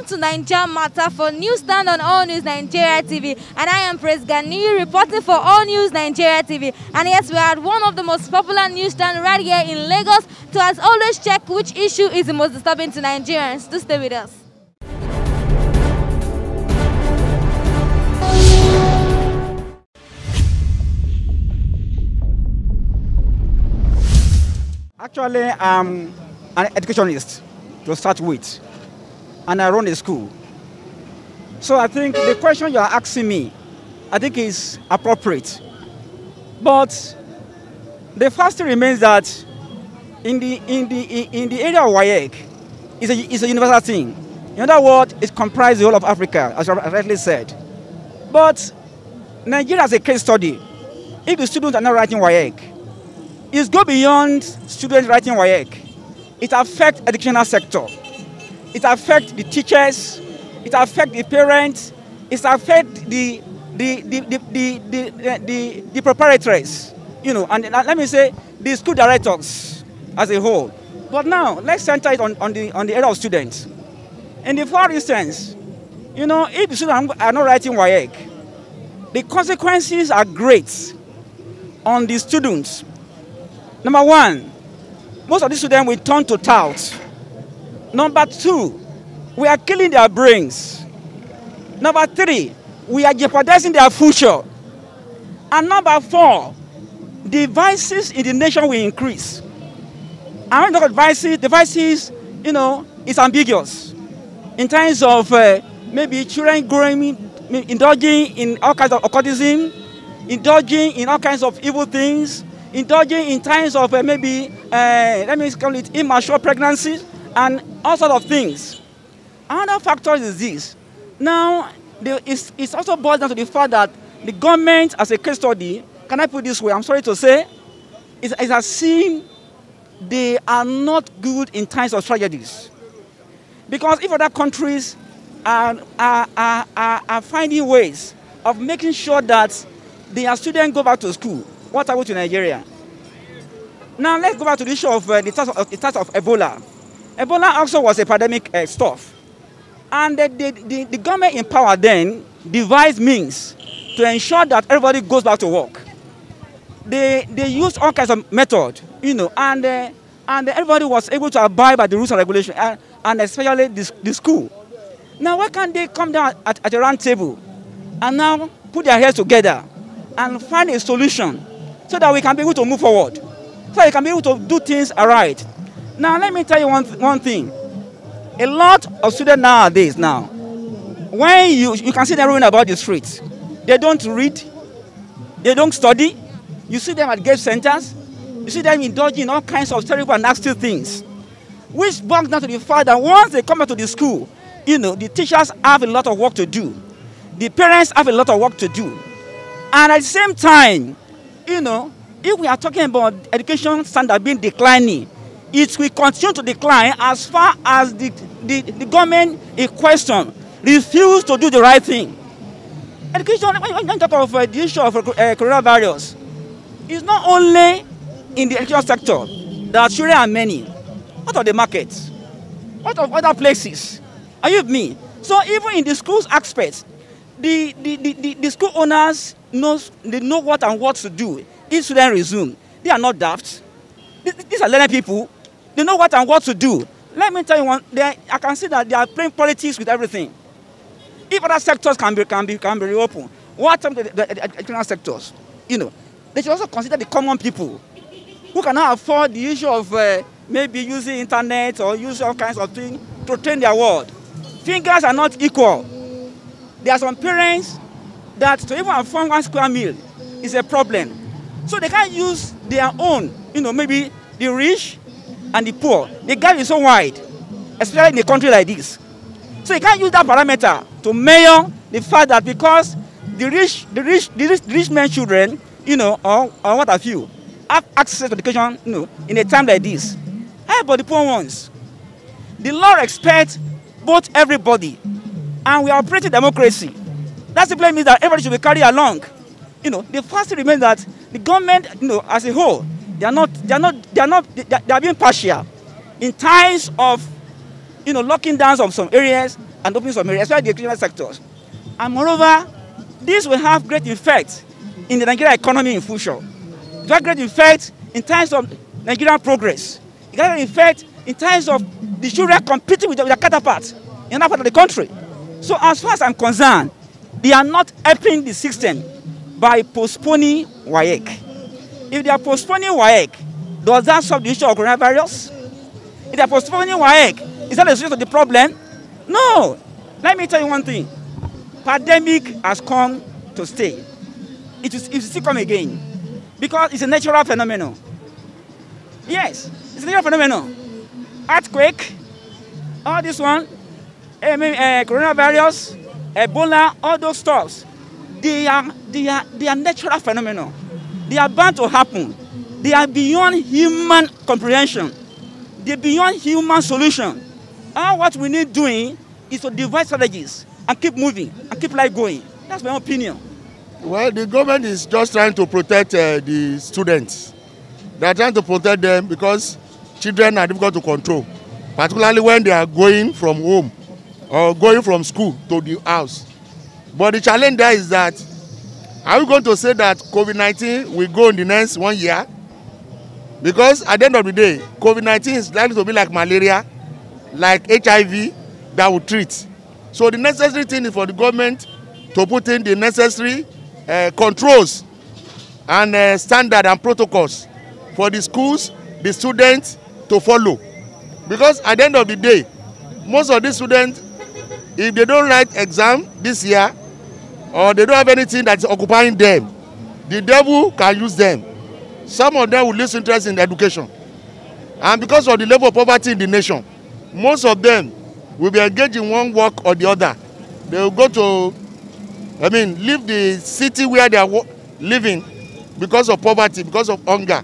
Welcome to Naija Matter for Newsstand on AllNews Nigeria TV, and I am Praise Ganiyu reporting for AllNews Nigeria TV. And yes, we are at one of the most popular newsstand right here in Lagos to as always check which issue is the most disturbing to Nigerians. Do stay with us. Actually, I'm an educationist to start with, and I run a school. So I think the question you are asking me, I think is appropriate. But the fact remains that in the area of WAEC, it's a universal thing. In other words, it comprises the whole of Africa, as I rightly said. But Nigeria as a case study, if the students are not writing WAEC, it goes beyond students writing WAEC. It affects the educational sector. It affects the teachers. It affects the parents. It affects the preparatories. You know, and let me say the school directors as a whole. But now let's center it on the area of students. In the for instance, you know, if the students are not writing WAEC, the consequences are great on the students. Number one, most of the students will turn to tout. Number two, we are killing their brains. Number three, we are jeopardizing their future. And number four, the vices in the nation will increase. And when we talk about vices, the vices, you know, it's ambiguous. In terms of maybe children indulging in all kinds of occultism, indulging in all kinds of evil things, indulging in times of maybe, let me call it immature pregnancies and all sorts of things. Another factor is this. Now, it's also boils down to the fact that the government, as a case study, can I put it this way, I'm sorry to say, is as if they are not good in times of tragedies. Because if other countries are finding ways of making sure that their students go back to school, what happened to Nigeria? Now let's go back to the issue of the start of Ebola. Ebola also was a pandemic stuff. And the government in power then devised means to ensure that everybody goes back to work. They used all kinds of methods, you know, and everybody was able to abide by the rules and regulations, and especially the school. Now why can't they come down at a round table and now put their heads together and find a solution so that we can be able to move forward, so we can be able to do things right. Now, let me tell you one thing. A lot of students nowadays, when you can see them running about the streets, they don't read, they don't study. You see them at gate centers, you see them indulging in all kinds of terrible and nasty things, which boils down to the fact that once they come back to the school, you know, the teachers have a lot of work to do. The parents have a lot of work to do. And at the same time, you know, if we are talking about education standard being declining, it will continue to decline as far as the government in question refuses to do the right thing. Education, when you talk of the issue of coronavirus, it's not only in the education sector that children are many. What of the markets? What of other places? Are you with me? So even in the schools aspects, the school owners know what to do if students resume. They are not daft. These are learning people. They know what to do. Let me tell you one. I can see that they are playing politics with everything. If other sectors can be reopened, what about the educational sectors? You know, they should also consider the common people who cannot afford the issue of maybe using internet or using all kinds of things to train their word. Fingers are not equal. There are some parents that to even afford 1 square meal is a problem. So they can't use their own, you know, maybe the rich and the poor. The gap is so wide, especially in a country like this. So you can't use that parameter to measure the fact that because the rich men's children, you know, or what have you, have access to education, you know, in a time like this. How about the poor ones? The law respects both everybody, and we are operating democracy. That simply means that everybody should be carried along. You know, the fact remains that the government, you know, as a whole, they are being partial in times of, you know, locking down of some areas and opening some areas, especially the criminal sectors. And moreover, this will have great effect in the Nigerian economy in future. It will have great effect in terms of Nigerian progress. It will have effect in terms of the children competing with their counterparts in another part of the country. So as far as I'm concerned, they are not helping the system by postponing WAEC. If they are postponing WAEC, does that solve the issue of coronavirus? If they are postponing WAEC, is that the solution to the problem? No. Let me tell you one thing. Pandemic has come to stay. It will still come again because it's a natural phenomenon. Yes, it's a natural phenomenon. Earthquake, all this one, coronavirus, Ebola, all those stuffs, they are natural phenomena. They are bound to happen. They are beyond human comprehension. They are beyond human solution. All what we need doing is to devise strategies and keep moving and keep life going. That's my opinion. Well, the government is just trying to protect the students. They are trying to protect them because children are difficult to control, particularly when they are going from home or going from school to the house. But the challenge there is that, are we going to say that COVID-19 will go in the next 1 year? Because at the end of the day, COVID-19 is likely to be like malaria, like HIV that will treat. So the necessary thing is for the government to put in the necessary controls and standard and protocols for the schools, the students to follow. Because at the end of the day, most of these students, if they don't write exam this year, or they don't have anything that's occupying them, the devil can use them. Some of them will lose interest in education. And because of the level of poverty in the nation, most of them will be engaged in one work or the other. They will go to, leave the city where they are living because of poverty, because of hunger.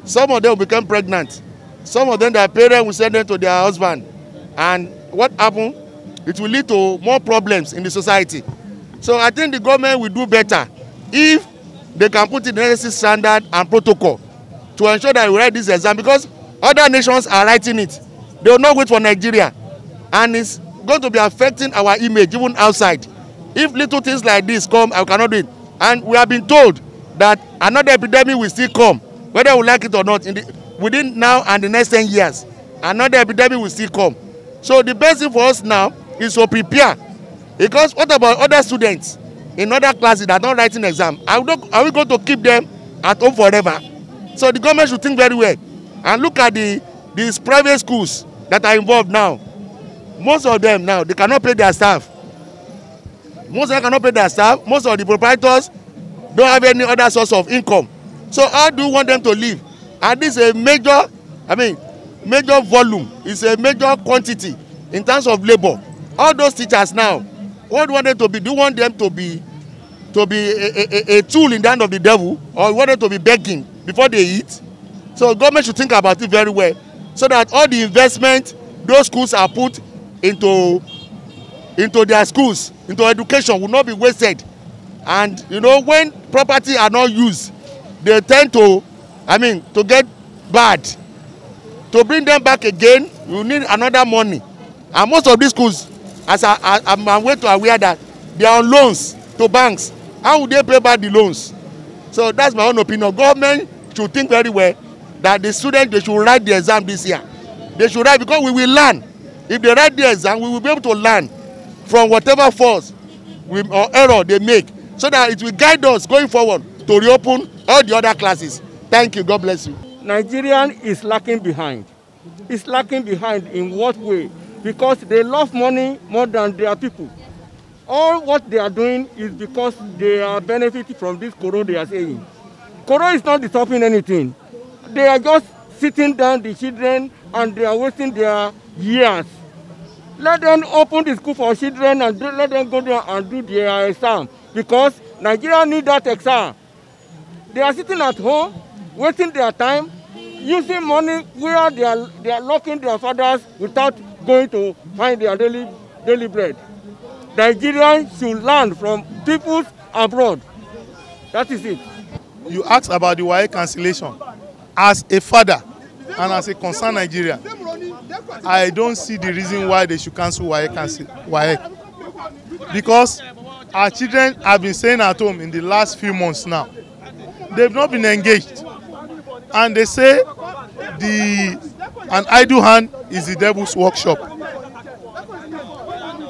Some of them will become pregnant. Some of them, their parents will send them to their husband. And what happens? It will lead to more problems in the society. So I think the government will do better if they can put in the necessary standard and protocol to ensure that we write this exam, because other nations are writing it. They will not wait for Nigeria. And it's going to be affecting our image even outside. If little things like this come, I cannot do it. And we have been told that another epidemic will still come, whether we like it or not, within now and the next 10 years. Another epidemic will still come. So the best thing for us now is to prepare. Because what about other students in other classes that are not writing exam? Are we going to keep them at home forever? So the government should think very well and look at these private schools that are involved now. Most of them now, they cannot pay their staff. Most of them cannot pay their staff. Most of the proprietors don't have any other source of income. So how do you want them to live? And this is a major volume. It's a major quantity in terms of labor. All those teachers now, what do you want them to be? Do you want them to be a tool in the hand of the devil, or you want them to be begging before they eat? So government should think about it very well, so that all the investment those schools are put into their schools, into education, will not be wasted. And when property are not used, they tend to get bad. To bring them back again, you need another money. And most of these schools, as I'm way to aware that they are on loans to banks. How would they pay back the loans? So that's my own opinion. Government should think very well that the students, they should write the exam this year. They should write, because we will learn. If they write the exam, we will be able to learn from whatever faults or error they make, so that it will guide us going forward to reopen all the other classes. Thank you. God bless you. Nigerian is lacking behind. It's lacking behind in what way? Because they love money more than their people. All what they are doing is because they are benefiting from this corona they are saying. Corona is not stopping anything. They are just sitting down, the children, and they are wasting their years. Let them open the school for children and let them go there and do their exam, because Nigeria need that exam. They are sitting at home, wasting their time, using money where they are locking their fathers without going to find their daily bread. Nigerians should learn from people abroad. That is it. You asked about the WAEC cancellation. As a father and as a concerned Nigerian, I don't see the reason why they should cancel WAEC. Because our children have been staying at home in the last few months now. They've not been engaged. And they say an idle hand is the devil's workshop.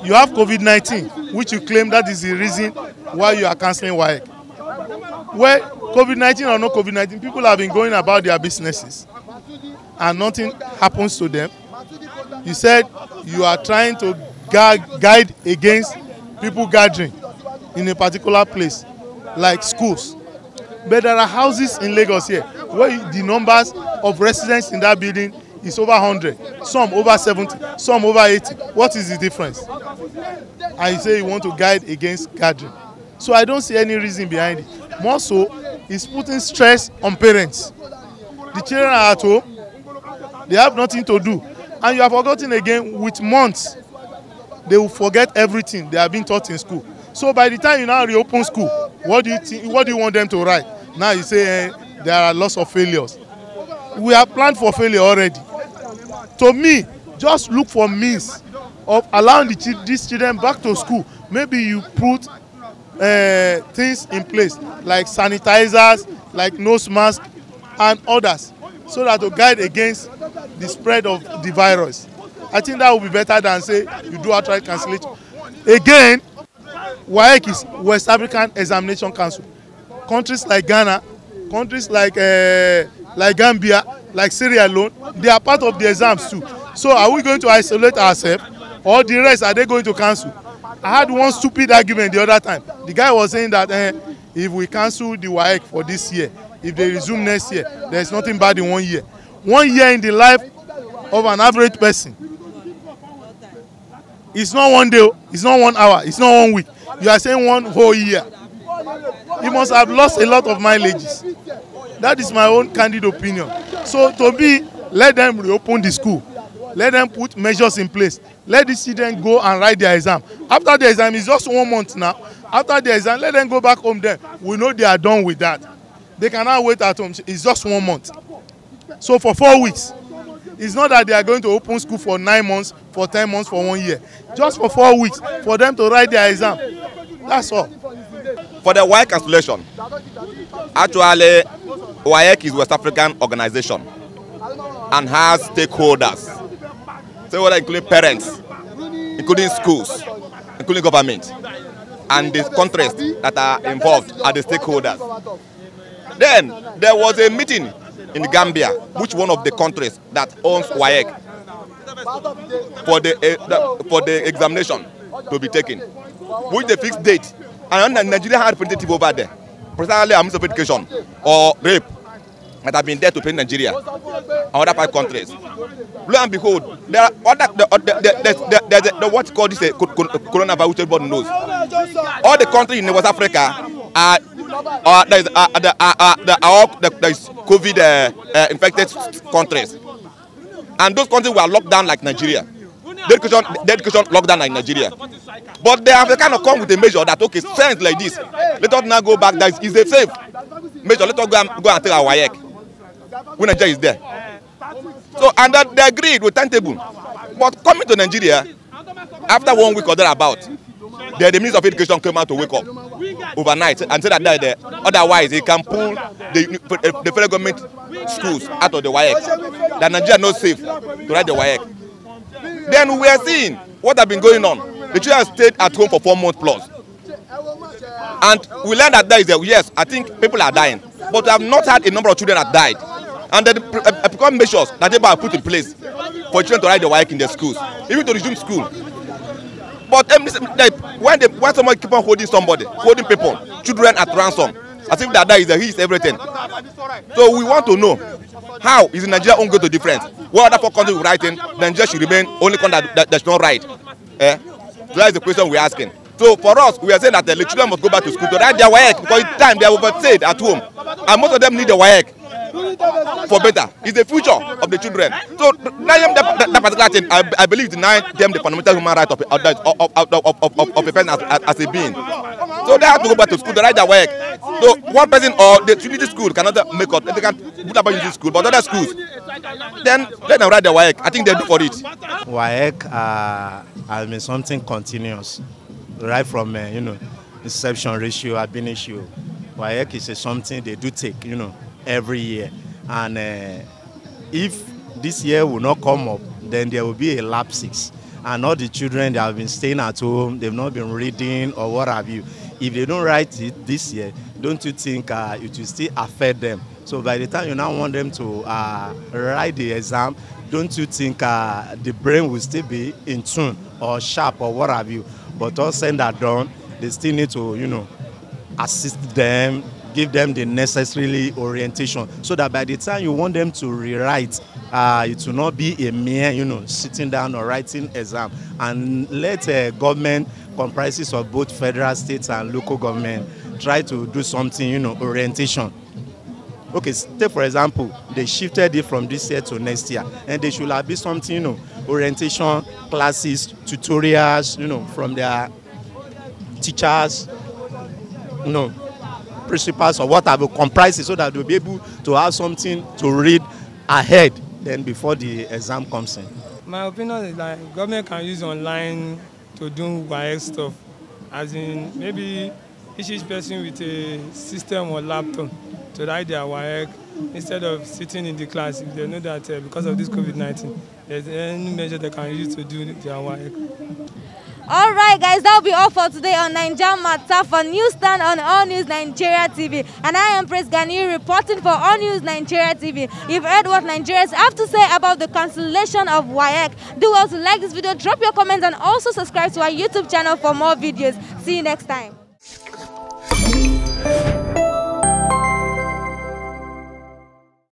You have COVID-19, which you claim that is the reason why you are cancelling WAEC. Well, COVID-19 or no COVID-19, people have been going about their businesses and nothing happens to them. You said you are trying to guide against people gathering in a particular place, like schools. But there are houses in Lagos here where the numbers of residents in that building is over 100, some over 70, some over 80. What is the difference? And you say you want to guide against gathering. So I don't see any reason behind it. More so, it's putting stress on parents. The children are at home, they have nothing to do. And you have forgotten again, with months, they will forget everything they have been taught in school. So by the time you now reopen school, what do you want them to write? Now you say there are lots of failures. We have planned for failure already. To me, just look for means of allowing these children back to school. Maybe you put things in place like sanitizers, like nose masks and others, so that to guide against the spread of the virus. I think that would be better than say you do outright cancellation. Again, WAEC is West African Examination Council. Countries like Ghana, countries like Gambia, like Sierra Leone, they are part of the exams too. So are we going to isolate ourselves, or the rest are they going to cancel? I had one stupid argument the other time. The guy was saying that if we cancel the WAEC for this year, if they resume next year, there is nothing bad in 1 year. 1 year in the life of an average person. It's not 1 day, it's not 1 hour, it's not 1 week. You are saying 1 whole year. He must have lost a lot of mileages. That is my own candid opinion. So to me, let them reopen the school. Let them put measures in place. Let the children go and write their exam. After the exam, it's just 1 month now. After the exam, let them go back home then. We know they are done with that. They cannot wait at home. It's just 1 month. So for 4 weeks. It's not that they are going to open school for 9 months, for 10 months, for 1 year. Just for 4 weeks for them to write their exam. That's all. For the WAEC cancellation, actually, WAEC is West African organization and has stakeholders. Stakeholders including parents, including schools, including government, and the countries that are involved are the stakeholders. Then there was a meeting in Gambia, which one of the countries that owns WAEC, for the examination to be taken, which they fixed date. And Nigeria had representative over there, precisely a Minister of Education or rape that have been there to pay Nigeria and other 5 countries. Lo and behold, there are other what's called this coronavirus, which everybody knows. All the countries in West Africa are there is COVID infected countries, and those countries were locked down like Nigeria. The education locked down like Nigeria. But they have kind of come with a measure that, okay, sense like this, let us now go back. That is a safe measure. Let us go and take our WAEC when Nigeria is there. So, and that they agreed with timetable. But coming to Nigeria, after 1 week or thereabout, the Minister of Education came out to wake up overnight and said that otherwise he can pull the federal government schools out of the WAEC. That Nigeria is not safe to write the WAEC. Then we are seeing what has been going on. The children stayed at home for 4 months plus. And we learned that there is yes, I think people are dying. But we have not had a number of children that died. And then become measures that they have put in place for children to write the WAEC in their schools, even to resume school. But when someone keep on holding people, children at ransom, as if that is he is everything. So we want to know, how is Nigeria going to difference? What other 4 countries writing? Nigeria should remain only country that should not write. So that is the question we are asking. So for us, we are saying that the children must go back to school to write their WAEC, because it's time they are overstayed at home, and most of them need the WAEC for better. It's the future of the children. So that particular thing, I believe, deny them the fundamental human right of a person as a being. So they have to go back to school to write their WAEC. So one person or the Trinity school cannot make up. They can put up in this school, but other schools then let them write the WAEC. I think they do for it. WAEC has been something continuous, right from inception ratio, ab initio. WAEC is something they do take, every year. And if this year will not come up, then there will be a lapses. And all the children that have been staying at home, they've not been reading or what have you. If they don't write it this year, don't you think it will still affect them? So by the time you now want them to write the exam, don't you think the brain will still be in tune or sharp or what have you? But all said and done, they still need to, assist them, give them the necessary orientation, so that by the time you want them to rewrite, it will not be a mere, sitting down or writing exam. And let government comprises of both federal, states, and local government try to do something, orientation. Okay, take for example, they shifted it from this year to next year, and they should have been something, orientation classes, tutorials, from their teachers, principals or whatever comprises, so that they'll be able to have something to read ahead then before the exam comes in. My opinion is like government can use online to do WAEC stuff, as in maybe each person with a system or laptop to write their WAEC instead of sitting in the class. If they know that because of this COVID-19, there's any measure they can use to do their WAEC. All right, guys, that'll be all for today on Naija Matter for Newsstand on All News Nigeria TV. And I am Praise Ganiyu reporting for All News Nigeria TV. You've heard what Nigerians have to say about the cancellation of WAEC. Do well to like this video, drop your comments, and also subscribe to our YouTube channel for more videos. See you next time.